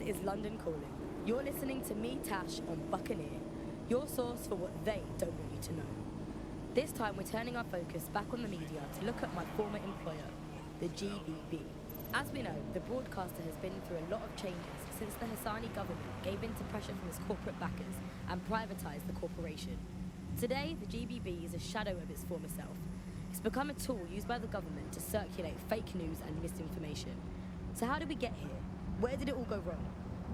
is London Calling. You're listening to me, Tash, on Buccaneer, your source for what they don't want you to know. This time we're turning our focus back on the media to look at my former employer, the GBB. As we know, the broadcaster has been through a lot of changes since the Hassani government gave in to pressure from its corporate backers and privatised the corporation. Today, the GBB is a shadow of its former self. It's become a tool used by the government to circulate fake news and misinformation. So how did we get here? Where did it all go wrong?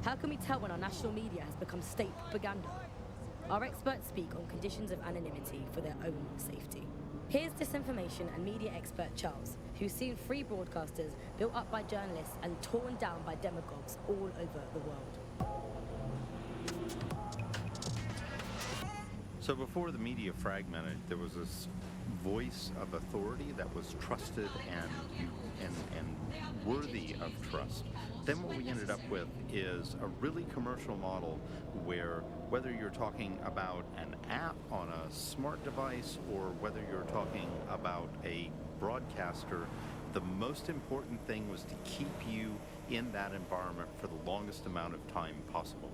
How can we tell when our national media has become state propaganda? Our experts speak on conditions of anonymity for their own safety. Here's disinformation and media expert Charles, who's seen free broadcasters built up by journalists and torn down by demagogues all over the world. So before the media fragmented, there was this voice of authority that was trusted and worthy of trust. Then what we ended up with is a really commercial model where whether you're talking about an app on a smart device or whether you're talking about a broadcaster, the most important thing was to keep you in that environment for the longest amount of time possible,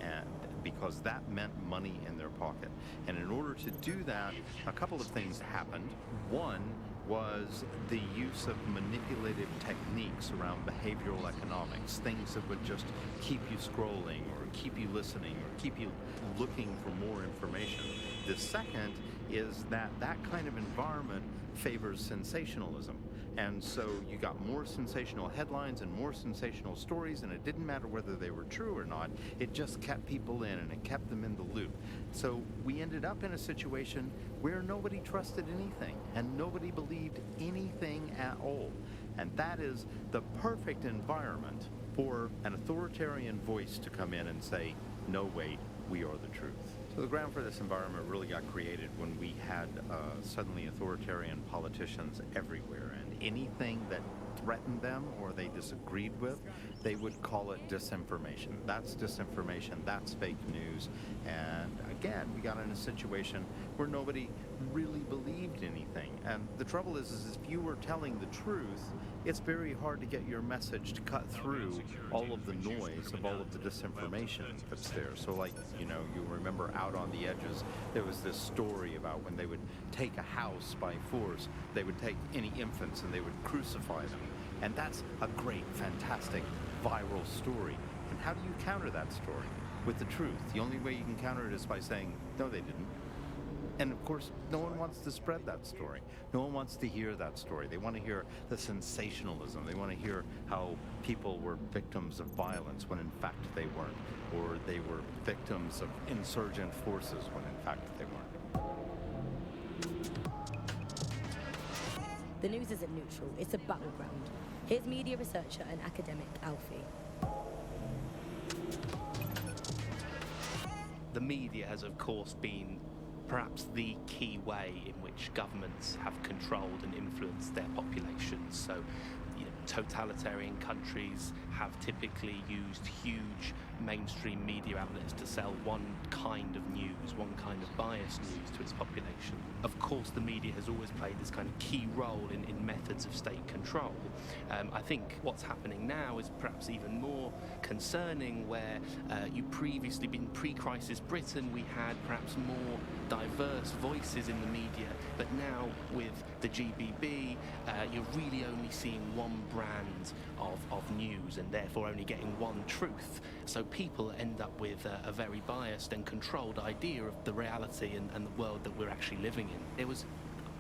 and because that meant money in their pocket. And in order to do that, a couple of things happened. One was the use of manipulative techniques around behavioral economics, things that would just keep you scrolling or keep you listening or keep you looking for more information. The second is that that kind of environment favors sensationalism. And so you got more sensational headlines and more sensational stories, and it didn't matter whether they were true or not. It just kept people in and it kept them in the loop. So we ended up in a situation where nobody trusted anything and nobody believed anything at all. And that is the perfect environment for an authoritarian voice to come in and say, no, wait, we are the truth. So the ground for this environment really got created when we had suddenly authoritarian politicians everywhere, and anything that threatened them or they disagreed with, they would call it disinformation. That's disinformation, that's fake news. And again, we got in a situation where nobody really believed anything. And the trouble is if you were telling the truth, it's very hard to get your message to cut through all of the noise of all of the disinformation that's there. So like, you remember Out on the Edges, there was this story about when they would take a house by force, they would take any infants and they would crucify them. And that's a great, fantastic, viral story. And how do you counter that story? With the truth. The only way you can counter it is by saying, no, they didn't. And of course, no one wants to spread that story. No one wants to hear that story. They want to hear the sensationalism. They want to hear how people were victims of violence when in fact they weren't. Or they were victims of insurgent forces when in fact they weren't. The news isn't neutral, it's a battleground. Here's media researcher and academic Alfie. The media has, of course, been perhaps the key way in which governments have controlled and influenced their populations. So, totalitarian countries have typically used huge mainstream media outlets to sell one kind of news, one kind of biased news to its population. Of course, the media has always played this kind of key role in methods of state control. I think what's happening now is perhaps even more concerning, where you previously, in pre-crisis Britain, we had perhaps more diverse voices in the media, but now with the GBB, you're really only seeing one brand of news and therefore only getting one truth. So people end up with a very biased and controlled idea of the reality and the world that we're actually living in. There was,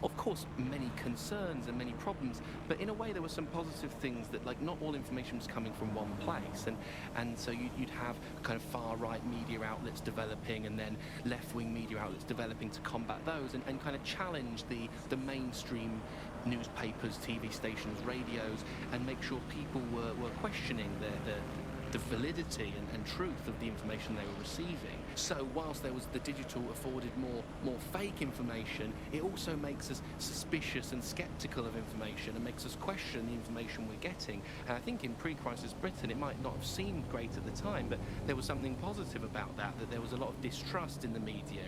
of course, many concerns and many problems, but in a way there were some positive things that, like, not all information was coming from one place, and so you'd have kind of far-right media outlets developing and then left-wing media outlets developing to combat those and kind of challenge the mainstream newspapers, TV stations, radios, and make sure people were questioning the validity and truth of the information they were receiving. So whilst there was the digital afforded more fake information, it also makes us suspicious and sceptical of information and makes us question the information we're getting. And I think in pre-crisis Britain, it might not have seemed great at the time, but there was something positive about that there was a lot of distrust in the media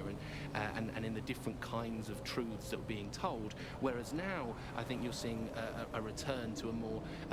and in the different kinds of truths that were being told. Whereas now, I think you're seeing a return to a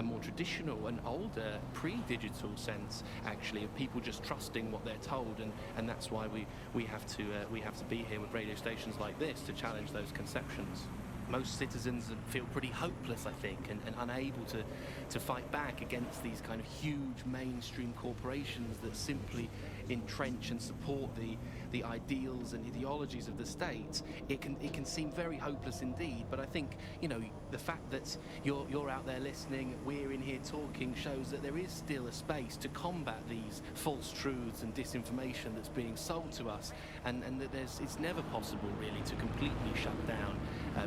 more traditional and older pre-digital sense, actually, of people just trusting what they're told, and that's why we have to be here with radio stations like this to challenge those conceptions. Most citizens feel pretty hopeless, I think, and unable to fight back against these kind of huge mainstream corporations that simply entrench and support the ideals and ideologies of the state. It can seem very hopeless indeed, but I think, you know, the fact that you're out there listening, we're in here talking, shows that there is still a space to combat these false truths and disinformation that's being sold to us, and that it's never possible really to completely shut down,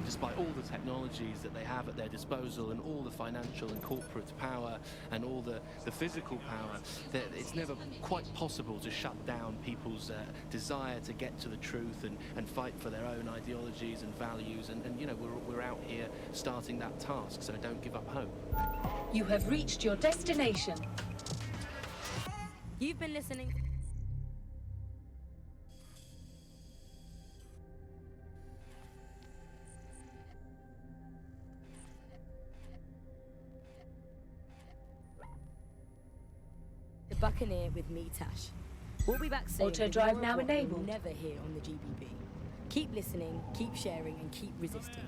despite all the technologies that they have at their disposal and all the financial and corporate power and all the physical power, that it's never quite possible to shut down people's desire to get to the truth and fight for their own ideologies and values, and you know, we're out here starting that task, so don't give up hope. You have reached your destination. You've been listening. The Buccaneer with me, Tash. We'll be back soon. Autodrive with more now of what enabled. you'll never hear on the GBB. Keep listening, keep sharing, and keep resisting.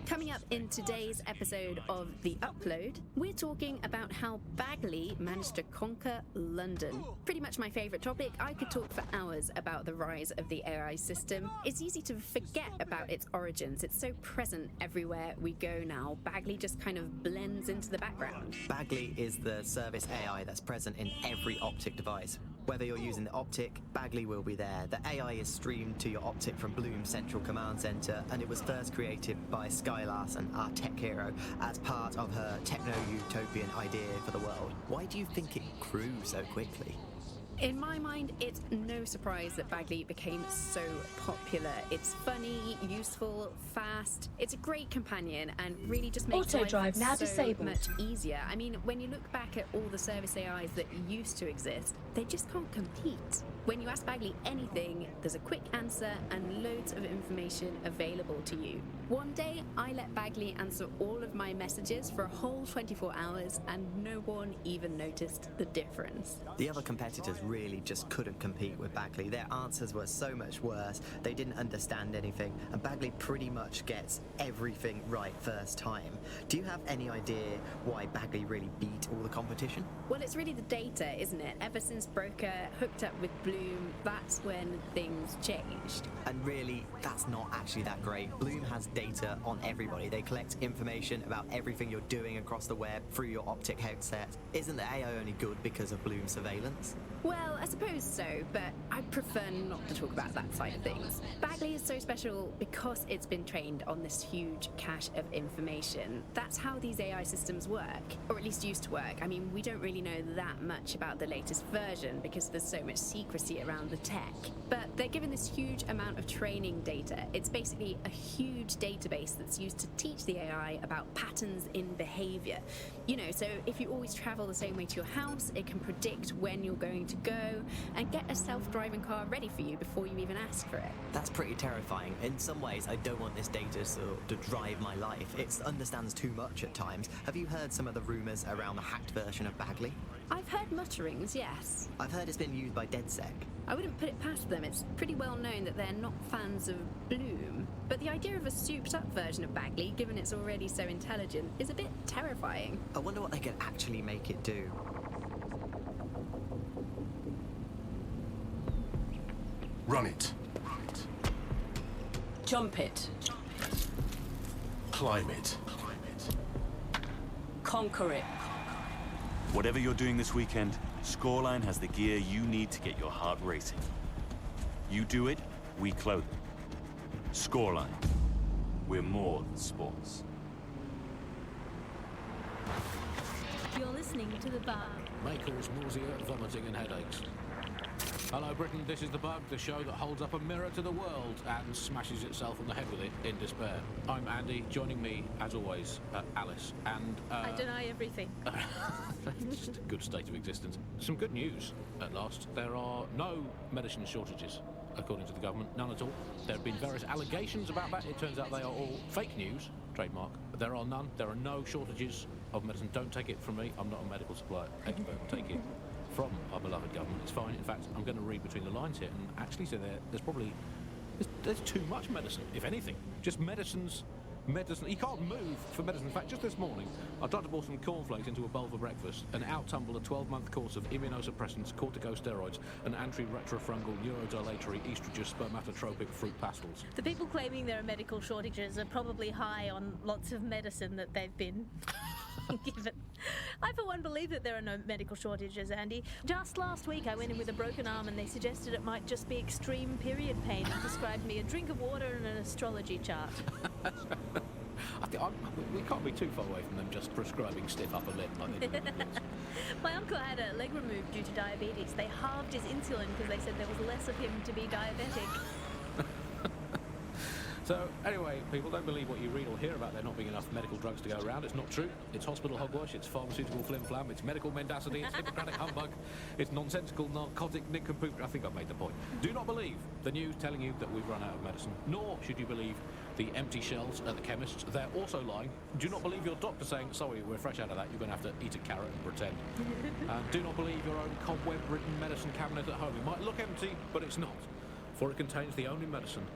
Coming up in today's episode of The Upload, we're talking about how Bagley managed to conquer London. Pretty much my favourite topic. I could talk for hours about the rise of the AI system. It's easy to forget about its origins. It's so present everywhere we go now. Bagley just kind of blends into the background. Bagley is the service AI that's present in every Optic device. Whether you're using the Optic, Bagley will be there. The AI is streamed to your Optic from Bloom's central command center, and it was first created by Skylass, and our tech hero, as part of her techno-utopian idea for the world. Why do you think it grew so quickly? In my mind, it's no surprise that Bagley became so popular. It's funny, useful, fast. It's a great companion and really just makes Autodrive life now so disabled. much easier. I mean, when you look back at all the service AIs that used to exist, they just can't compete. When you ask Bagley anything, there's a quick answer and loads of information available to you. One day, I let Bagley answer all of my messages for a whole 24 hours, and no one even noticed the difference. The other competitors really just couldn't compete with Bagley. Their answers were so much worse, they didn't understand anything, and Bagley pretty much gets everything right first time. Do you have any idea why Bagley really beat all the competition? Well, it's really the data, isn't it? Ever since Broker hooked up with Bloom, that's when things changed. And really, that's not actually that great. Bloom has data on everybody. They collect information about everything you're doing across the web through your Optic headset. Isn't the AI only good because of Bloom surveillance? Well, I suppose so, but I prefer not to talk about that side of things. Bagley is so special because it's been trained on this huge cache of information. That's how these AI systems work, or at least used to work. I mean, we don't really know that much about the latest version because there's so much secrecy around the tech. But they're given this huge amount of training data. It's basically a huge database that's used to teach the AI about patterns in behavior. You know, so if you always travel the same way to your house, it can predict when you're going to go and get a self-driving car ready for you before you even ask for it. That's pretty terrifying. In some ways, I don't want this data to drive my life. It understands too much at times. Have you heard some of the rumours around the hacked version of Bagley? I've heard mutterings, yes. I've heard it's been used by DedSec. I wouldn't put it past them. It's pretty well known that they're not fans of Bloom. But the idea of a souped-up version of Bagley, given it's already so intelligent, is a bit terrifying. I wonder what they could actually make it do. Run it. Jump it. Climb it. Conquer it. Whatever you're doing this weekend, Scoreline has the gear you need to get your heart racing. You do it, we clothe it. Scoreline. We're more than sports. You're listening to The Bug. May cause nausea, vomiting and headaches. Hello Britain, this is The Bug, the show that holds up a mirror to the world and smashes itself on the head with it in despair. I'm Andy, joining me, as always, Alice, and... I deny everything. Just a good state of existence. Some good news, at last. There are no medicine shortages, according to the government, none at all. There have been various allegations about that. It turns out they are all fake news, trademark. But there are none. There are no shortages of medicine. Don't take it from me. I'm not a medical supply expert. Take it from our beloved government. It's fine. In fact, I'm going to read between the lines here and actually say there's probably there's too much medicine, if anything. Just medicine. You can't move for medicine. In fact, just this morning, I tried to pour some cornflakes into a bowl for breakfast and out tumbled a 12-month course of immunosuppressants, corticosteroids, and anti-retrofungal neurodilatory estrogen spermatotropic fruit pastels. The people claiming there are medical shortages are probably high on lots of medicine that they've been given. I, for one, believe that there are no medical shortages, Andy. Just last week, I went in with a broken arm and they suggested it might just be extreme period pain and prescribed me a drink of water and an astrology chart. I think we can't be too far away from them just prescribing stiff upper lip like they do. My uncle had a leg removed due to diabetes. They halved his insulin because they said there was less of him to be diabetic. So, anyway, people, don't believe what you read or hear about there not being enough medical drugs to go around. It's not true. It's hospital hogwash, it's pharmaceutical flim-flam, it's medical mendacity, it's Hippocratic humbug, it's nonsensical narcotic nincompoop. I think I've made the point. Do not believe the news telling you that we've run out of medicine, nor should you believe the empty shelves at the chemists. They're also lying. Do not believe your doctor saying, sorry, we're fresh out of that, you're going to have to eat a carrot and pretend. And do not believe your own cobweb-ridden medicine cabinet at home. It might look empty, but it's not, for it contains the only medicine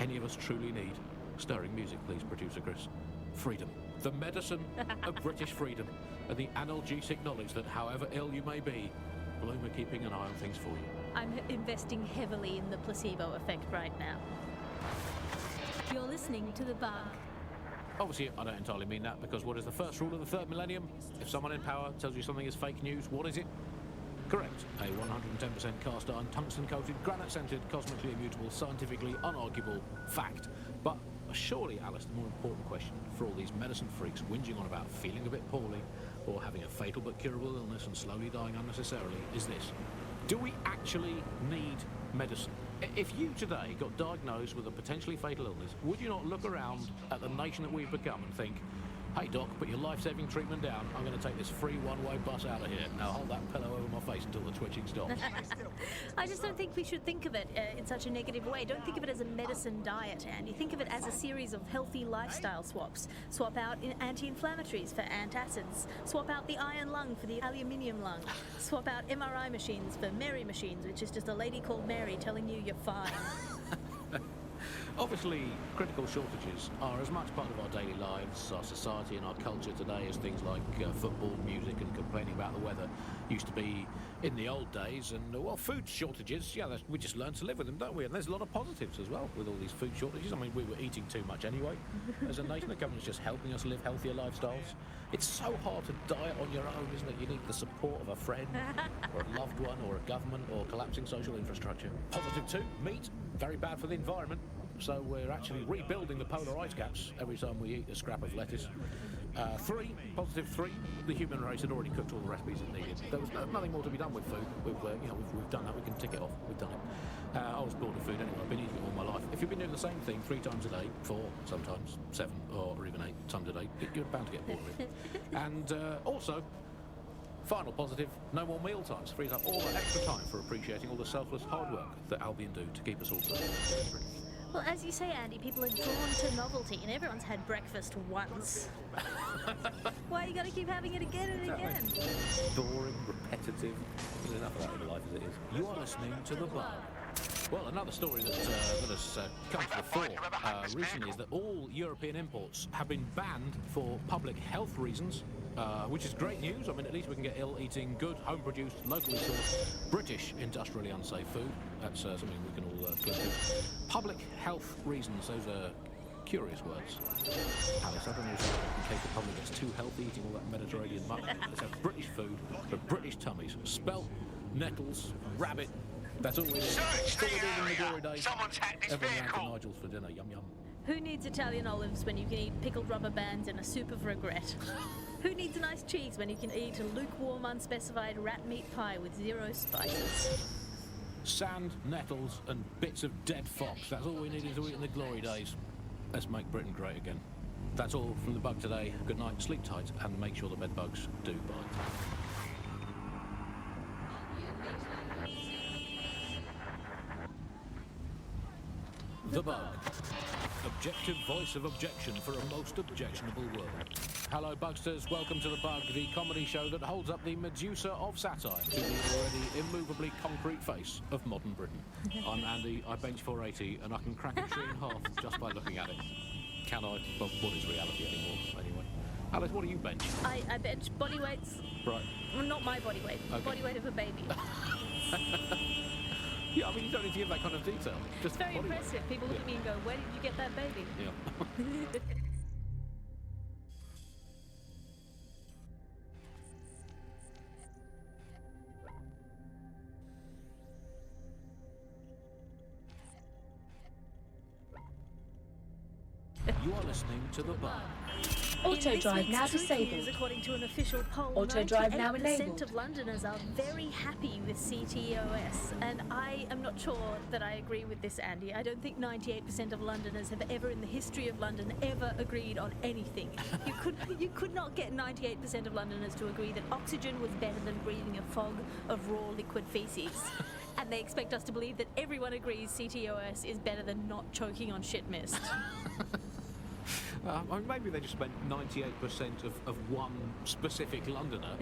any of us truly need. Stirring music, please, producer Chris. Freedom. The medicine of British freedom and the analgesic knowledge that however ill you may be, Bloom are keeping an eye on things for you. I'm investing heavily in the placebo effect right now. You're listening to The Bug. Obviously, I don't entirely mean that, because what is the first rule of the third millennium? If someone in power tells you something is fake news, what is it? Correct. A 110% cast iron, tungsten-coated, granite-scented, cosmically immutable, scientifically unarguable fact. But surely, Alice, the more important question for all these medicine freaks whinging on about feeling a bit poorly or having a fatal but curable illness and slowly dying unnecessarily is this. Do we actually need medicine? If you today got diagnosed with a potentially fatal illness, would you not look around at the nation that we've become and think, hey doc, put your life-saving treatment down, I'm going to take this free one-way bus out of here. Now hold that pillow over my face until the twitching stops. I just don't think we should think of it in such a negative way. Don't think of it as a medicine diet, Andy. Think of it as a series of healthy lifestyle swaps. Swap out anti-inflammatories for antacids. Swap out the iron lung for the aluminium lung. Swap out MRI machines for Mary machines, which is just a lady called Mary telling you you're fine. Obviously, critical shortages are as much part of our daily lives, our society and our culture today as things like football, music and complaining about the weather used to be in the old days. And, well, food shortages, yeah, we just learn to live with them, don't we? And there's a lot of positives as well with all these food shortages. I mean, we were eating too much anyway. As a nation, the government's just helping us live healthier lifestyles. It's so hard to diet on your own, isn't it? You need the support of a friend or a loved one or a government or collapsing social infrastructure. Positive too, meat, very bad for the environment. So we're actually rebuilding the polar ice caps every time we eat a scrap of lettuce. Positive three, the human race had already cooked all the recipes it needed. There was nothing more to be done with food. We've done that, we can tick it off, we've done it. I was bored of food anyway, I've been eating it all my life. If you've been doing the same thing 3 times a day, 4, sometimes 7 or even 8 times a day, you're bound to get bored of it. And also, final positive, no more meal times. Frees up all that extra time for appreciating all the selfless hard work that Albion do to keep us all safe. Well, as you say, Andy, people are drawn to novelty, and everyone's had breakfast once. Why you got to keep having it again and again? Boring, repetitive. There's enough of that in life as it is. You are listening to The Bug. Well, another story that has come to the fore recently is that all European imports have been banned for public health reasons, which is great news. I mean, at least we can get eating good, home-produced, locally sourced, British, industrially unsafe food. That's something we can all cling to. Public health reasons, those are curious words. Alice, I don't know, in case the public gets too healthy eating all that Mediterranean muck. Let's have British food for British tummies. Spelt, nettles, rabbit. That's all we do. Someone's hacked this vehicle. Everyone ran to Nigel's for dinner. Yum yum. Who needs Italian olives when you can eat pickled rubber bands and a soup of regret? Who needs a nice cheese when you can eat a lukewarm, unspecified rat meat pie with 0 spices? Sand, nettles, and bits of dead fox. That's all we needed to eat in the glory days. Let's make Britain great again. That's all from The Bug today. Good night, sleep tight, and make sure the bed bugs do bite. The Bug. Objective voice of objection for a most objectionable world. Hello, Bugsters. Welcome to The Bug, the comedy show that holds up the Medusa of satire to the already immovably concrete face of modern Britain. I'm Andy, I bench 480, and I can crack a tree in half just by looking at it. Can I? Well, what is reality anymore, anyway? Alice, what do you bench? I bench body weights. Right. Well, not my body weight. Okay. Body weight of a baby. Yeah, I mean, you don't need to give that kind of detail. Just It's very body weight. impressive. People look at me and go, where did you get that baby? Yeah. You are listening to The Bug. Autodrive now disabled. According to an official poll, Autodrive now 98% enabled. of Londoners are very happy with CTOS, and I am not sure that I agree with this, Andy. I don't think 98% of Londoners have ever, in the history of London, ever agreed on anything. You could not get 98% of Londoners to agree that oxygen was better than breathing a fog of raw liquid feces. And they expect us to believe that everyone agrees CTOS is better than not choking on shit mist. I mean, maybe they just meant 98% of one specific Londoner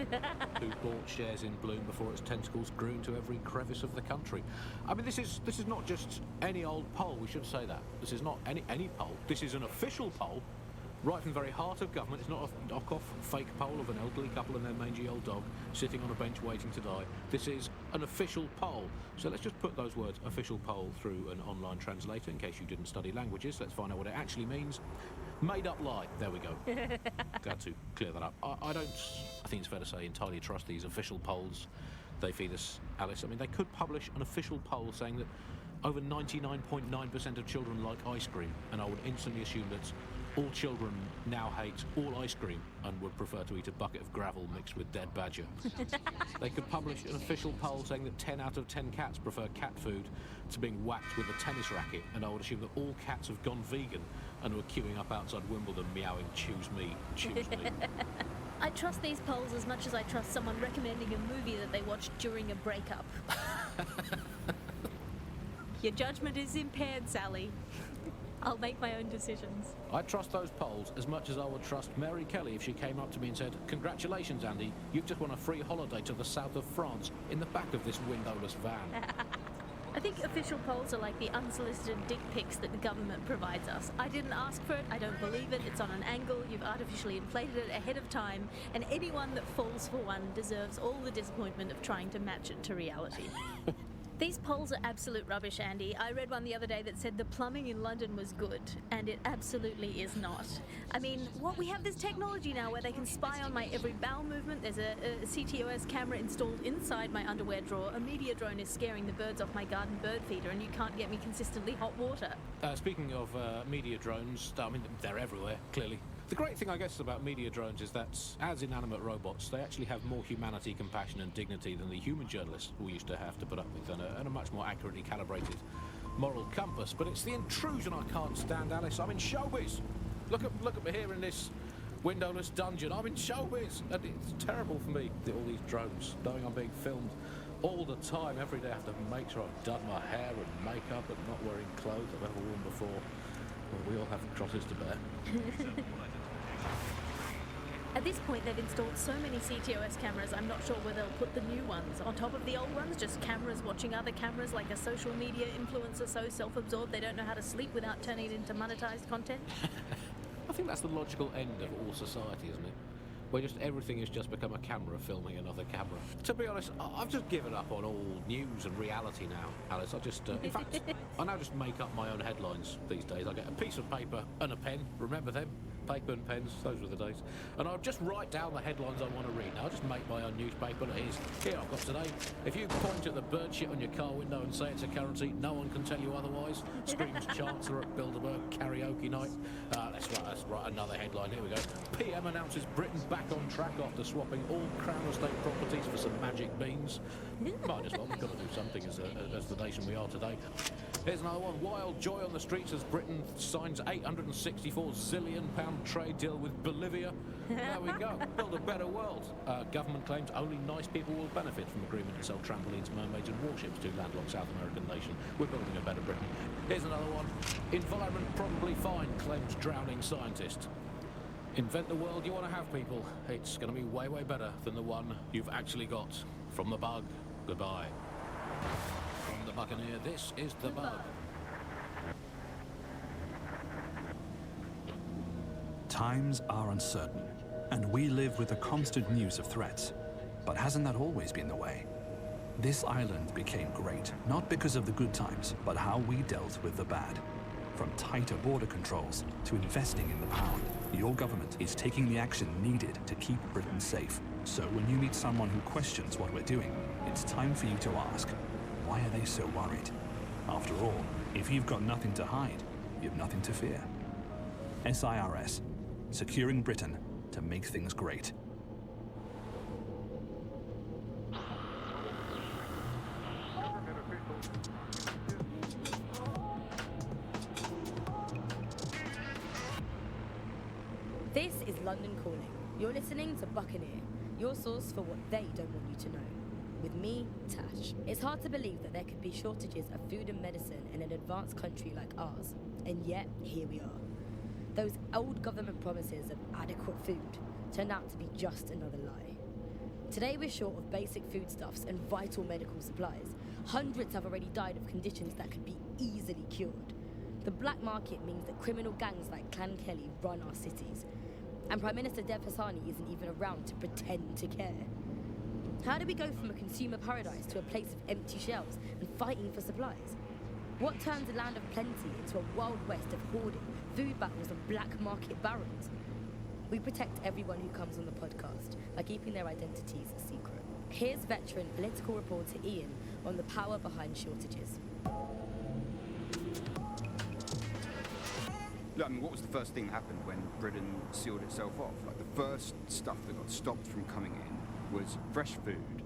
who bought shares in Bloom before its tentacles grew into every crevice of the country. I mean, this is not just any old poll, we should say that. This is not any poll. This is an official poll, right from the very heart of government. It's not a knock-off fake poll of an elderly couple and their mangy old dog sitting on a bench waiting to die. This is an official poll. So let's just put those words, official poll, through an online translator in case you didn't study languages. Let's find out what it actually means. Made up lie. There we go. Glad to clear that up. I think it's fair to say, entirely trust these official polls they feed us, Alice. I mean, they could publish an official poll saying that over 99.9% of children like ice cream, and I would instantly assume that all children now hate all ice cream and would prefer to eat a bucket of gravel mixed with dead badger. They could publish an official poll saying that 10 out of 10 cats prefer cat food to being whacked with a tennis racket, and I would assume that all cats have gone vegan and were queuing up outside Wimbledon meowing, choose me, choose me. I trust these polls as much as I trust someone recommending a movie that they watched during a breakup. Your judgment is impaired, Sally. I'll make my own decisions. I trust those polls as much as I would trust Mary Kelly if she came up to me and said, "Congratulations, Andy, you've just won a free holiday to the south of France in the back of this windowless van." I think official polls are like the unsolicited dick pics that the government provides us. I didn't ask for it, I don't believe it, it's on an angle, you've artificially inflated it ahead of time, and anyone that falls for one deserves all the disappointment of trying to match it to reality. These polls are absolute rubbish, Andy. I read one the other day that said the plumbing in London was good, and it absolutely is not. I mean, we have this technology now where they can spy on my every bowel movement. There's a CTOS camera installed inside my underwear drawer. A media drone is scaring the birds off my garden bird feeder, and you can't get me consistently hot water. Speaking of media drones, I mean, they're everywhere, clearly. The great thing, I guess, about media drones is that, as inanimate robots, they actually have more humanity, compassion and dignity than the human journalists we used to have to put up with, and a much more accurately calibrated moral compass. But it's the intrusion I can't stand, Alice. I'm in showbiz. Look at me here in this windowless dungeon. I'm in showbiz. And it's terrible for me, all these drones, knowing I'm being filmed all the time. Every day I have to make sure I've done my hair and makeup and not wearing clothes I've ever worn before. Well, we all have crosses to bear. At this point, they've installed so many CTOS cameras, I'm not sure where they'll put the new ones. On top of the old ones, just cameras watching other cameras, like a social media influencer so self-absorbed they don't know how to sleep without turning it into monetized content. I think that's the logical end of all society, isn't it? Where just everything has just become a camera filming another camera. To be honest, I've just given up on all news and reality now, Alice. I just, in fact, I now just make up my own headlines these days. I get a piece of paper and a pen, remember them, Paper and pens, those were the days. And I'll just write down the headlines I want to read. I'll just make my own newspaper. Here I've got today. If you point at the bird shit on your car window and say it's a currency, no one can tell you otherwise. Screams Chancellor at Bilderberg karaoke night. Let's write another headline. Here we go. PM announces Britain back on track after swapping all Crown Estate properties for some magic beans. Might as well. We've got to do something as the nation we are today. Here's another one. Wild joy on the streets as Britain signs £864 zillion trade deal with Bolivia. There we go. Build a better world. Government claims only nice people will benefit from agreement to sell trampolines, mermaids and warships to landlocked South American nation. We're building a better Britain. Here's another one. Environment probably fine, claims drowning scientist. Invent the world you want to have, people. It's going to be way, way better than the one you've actually got. From the bug, goodbye. From the Buccaneer, this is the bug. Times are uncertain, and we live with the constant news of threats. But hasn't that always been the way? This island became great, not because of the good times, but how we dealt with the bad. From tighter border controls to investing in the pound, your government is taking the action needed to keep Britain safe. So when you meet someone who questions what we're doing, it's time for you to ask, why are they so worried? After all, if you've got nothing to hide, you've nothing to fear. SIRS, securing Britain to make things great. This is London Calling. You're listening to Buccaneer, your source for what they don't want you to know. With me, Tash. It's hard to believe that there could be shortages of food and medicine in an advanced country like ours, and yet here we are. Those old government promises of adequate food turned out to be just another lie. Today we're short of basic foodstuffs and vital medical supplies. Hundreds have already died of conditions that could be easily cured. The black market means that criminal gangs like Clan Kelly run our cities. And Prime Minister Dev Hassani isn't even around to pretend to care. How do we go from a consumer paradise to a place of empty shelves and fighting for supplies? What turns a land of plenty into a wild west of hoarding, food battles and black market barons? We protect everyone who comes on the podcast by keeping their identities a secret. Here's veteran political reporter Ian on the power behind shortages. Look, I mean, what was the first thing that happened when Britain sealed itself off? Like, the first stuff that got stopped from coming in was fresh food.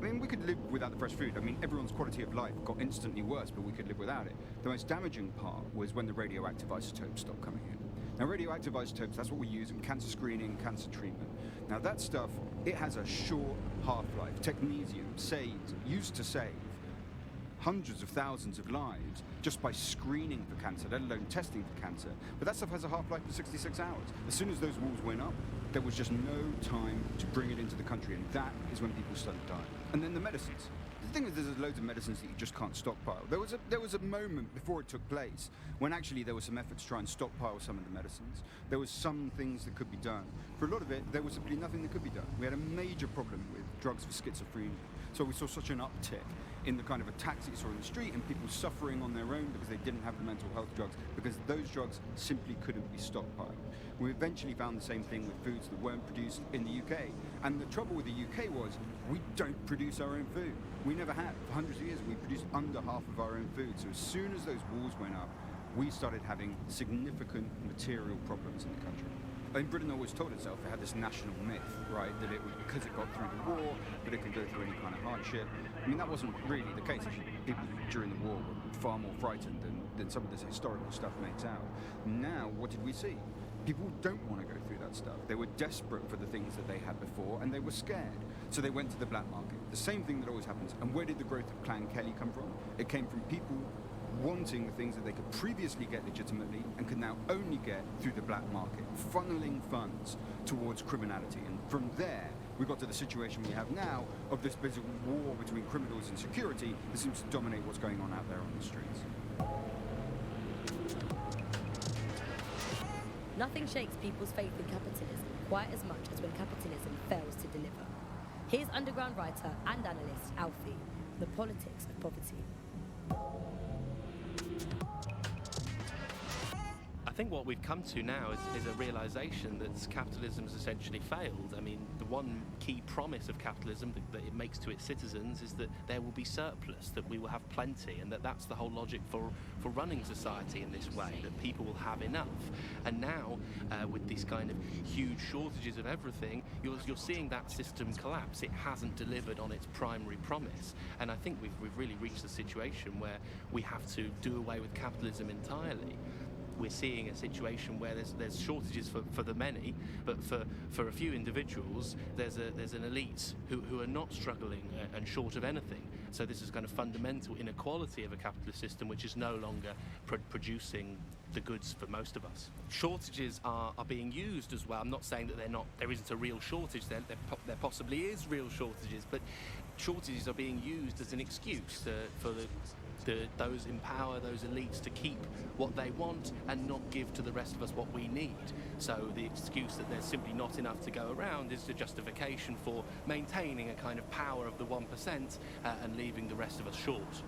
I mean, we could live without the fresh food. I mean, everyone's quality of life got instantly worse, but we could live without it. The most damaging part was when the radioactive isotopes stopped coming in. Now, radioactive isotopes, that's what we use in cancer screening, cancer treatment. Now, that stuff, it has a short half-life. Technetium used to save hundreds of thousands of lives just by screening for cancer, let alone testing for cancer. But that stuff has a half-life of 66 hours. As soon as those walls went up, there was just no time to bring it into the country, and that is when people started dying. And then the medicines. The thing is, there's loads of medicines that you just can't stockpile. There was a moment before it took place when actually there was some effort to try and stockpile some of the medicines. There was some things that could be done. For a lot of it, there was simply nothing that could be done. We had a major problem with drugs for schizophrenia. So we saw such an uptick in the kind of attacks that you saw in the street and people suffering on their own because they didn't have the mental health drugs, because those drugs simply couldn't be stockpiled. We eventually found the same thing with foods that weren't produced in the UK. And the trouble with the UK was we don't produce our own food. We never have. For hundreds of years, we produced under half of our own food. So as soon as those walls went up, we started having significant material problems in the country. I mean, Britain always told itself it had this national myth, right, that it would, because it got through the war, that it could go through any kind of hardship. I mean, that wasn't really the case. Actually, people during the war were far more frightened than some of this historical stuff makes out. Now, what did we see? People don't want to go through that stuff. They were desperate for the things that they had before, and they were scared. So they went to the black market. The same thing that always happens. And where did the growth of Clan Kelly come from? It came from people wanting the things that they could previously get legitimately and can now only get through the black market, funneling funds towards criminality. And from there, we got to the situation we have now of this basic war between criminals and security that seems to dominate what's going on out there on the streets. Nothing shakes people's faith in capitalism quite as much as when capitalism fails to deliver. Here's underground writer and analyst Alfie, The Politics of Poverty. I think what we've come to now is a realization that capitalism has essentially failed. I mean, the one key promise of capitalism that it makes to its citizens is that there will be surplus, that we will have plenty, and that's the whole logic for running society in this way, that people will have enough. And now, with these kind of huge shortages of everything, you're seeing that system collapse. It hasn't delivered on its primary promise. And I think we've really reached a situation where we have to do away with capitalism entirely. We're seeing a situation where there's shortages for the many, but for a few individuals, there's an elite who are not struggling and short of anything. So this is kind of fundamental inequality of a capitalist system, which is no longer producing the goods for most of us. Shortages are being used as well. I'm not saying that there isn't a real shortage. There possibly is real shortages, but shortages are being used as an excuse for those in power, those elites, to keep what they want and not give to the rest of us what we need. So the excuse that there's simply not enough to go around is the justification for maintaining a kind of power of the 1% and leaving the rest of us short.